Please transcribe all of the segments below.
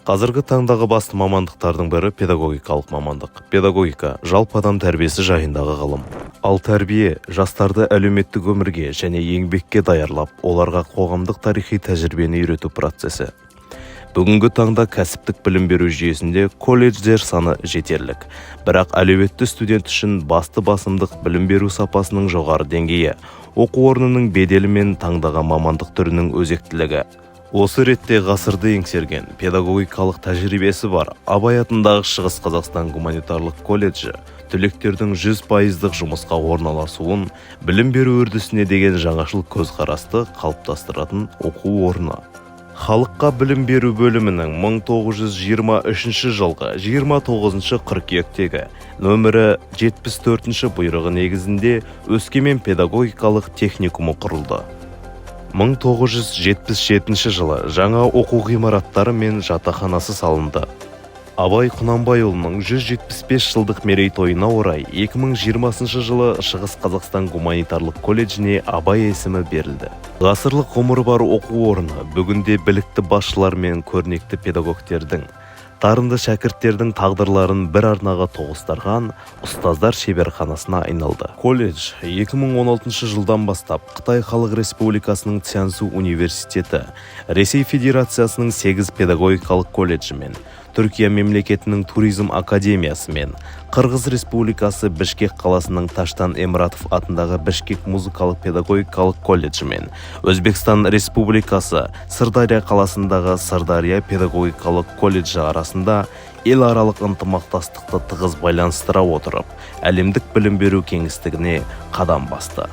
Қазіргі таңдағы басты мамандықтардың бірі педагогикалық мамандық. Педагогика жалпы адам тәрбиесі жайындағы ғылым. Ал тәрбие жастарды әлеуметтік өмірге және еңбекке даярлап, оларға қоғамдық тарихи тәжірибені үйрету процесі. Бүгінгі таңда кәсіптік білім беру жүйесінде колледждер саны жетерлік. Бірақ әлеуетті студент үшін басты басымдық білім беру сапасының жоғары деңгейі, оқу орнының беделі мен таңдаған мамандық түрінің өзектілігі. Осы ретте ғасырды еңсерген педагогикалық тәжірибесі бар Абай атындағы Шығыс Қазақстан гуманитарлық колледжі түлектердің 100% жұмысқа орналасуын, білім беру үрдісіне деген жаңашыл көзқарасты қалыптастыратын оқу орны. Халыққа білім беру бөлімінің 1923 жылғы 29 қыркүйектегі нөмірі 74 бұйрығы негізінде Өскемен педагогикалық техникумы құрылды. 1977 жылы жаңа оқу ғимараттары мен жатақханасы салынды. Абай Құнанбайұлының 175 жылдық мерейтойына орай 2020 жылы Шығыс Қазақстан гуманитарлық колледжіне Абай есімі берілді. Ғасырлық ғұмыры бар оқу орны бүгінде білікті басшылар мен көрнекті педагогтердің, дарынды шәкірттердің тағдырларын бір арнаға тоғыстырған ұстаздар шеберханасына айналды. Колледж 2016 жылдан бастап Қытай Халық Республикасының Цзянсу университеті, Ресей Федерациясының 8 педагогикалық колледжімен, Түркия мемлекетінің туризм академиясымен, Қырғыз Республикасы Бішкек қаласының Таштан Эмратов атындағы Бішкек музыкалық педагогикалық колледжімен, Өзбекстан Республикасы Сырдария қаласындағы Сырдария педагогикалық колледжі арасында ел аралық ынтымақтастықты тығыз байланыстыра отырып, әлемдік білім беру кеңістігіне қадам басты.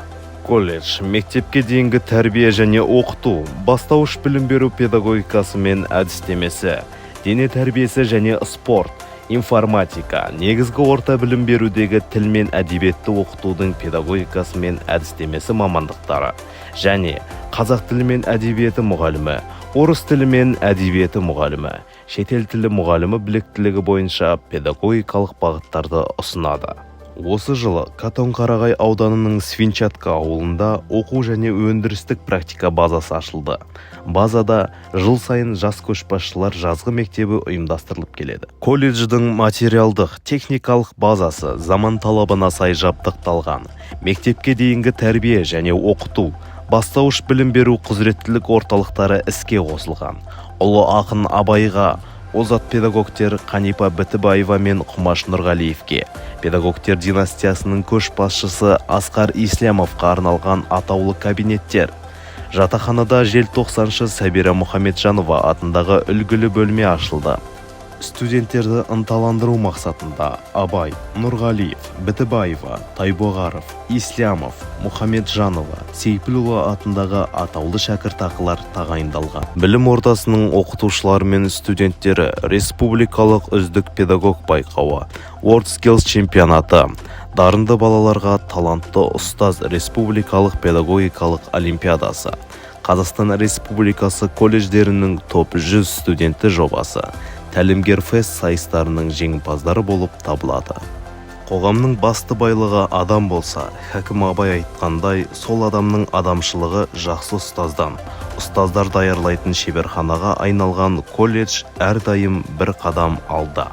Колледж мектепке дейінгі тәрбие және оқыту, бастауыш білім беру педагогикасы мен әдістемесі, дене тәрбиесі және спорт, информатика, негізгі орта білім берудегі тіл мен әдебиетті оқытудың педагогикасы мен әдістемесі мамандықтары және қазақ тілі мен әдебиеті мұғалімі, орыс тілі мен әдебиеті мұғалімі, шетел тілі мұғалімі біліктілігі бойынша педагогикалық бағыттарды ұсынады. Осы жылы Қатон-Қарағай ауданының Свинчатка ауылында оқу және өндірістік практика базасы ашылды. Базада жыл сайын жас көшбасшылар жазғы мектебі ұйымдастырылып келеді. Колледждің материалдық, техникалық базасы заман талабына сай жабдықталған. Мектепке дейінгі тәрбие және оқыту, бастауыш білім беру құзыреттілік орталықтары іске қосылған. Ұлы ақын Абайға, озат педагогтер Қанипа Бітібаева мен Құмаш Нұрғалиевке, педагогтер династиясының көшбасшысы Асқар Ислямовқа арналған атаулы кабинеттер, жатақханада желтоқсаншы Сәбира Мұхамеджанова атындағы үлгілі бөлме ашылды. Студенттерді ынталандыру мақсатында Абай, Нұрғалиев, Бітібаева, Тайбоғаров, Ислямов, Мұхамеджанова, Сейпілұлы атындағы атаулы шәкіртақылар тағайындалған. Білім ордасының оқытушылары мен студенттері республикалық үздік педагог байқауы, WorldSkills чемпионаты, дарынды балаларға талантты ұстаз республикалық педагогикалық олимпиадасы, Қазақстан Республикасы колледждерінің топ 100 студенті жобасы, Тәлімгер фест сайыстарының жеңімпаздары болып табылады. Қоғамның басты байлығы адам болса, Хәкім Абай айтқандай, сол адамның адамшылығы жақсы ұстаздан. Ұстаздар даярлайтын шеберханаға айналған колледж әрдайым бір қадам алда.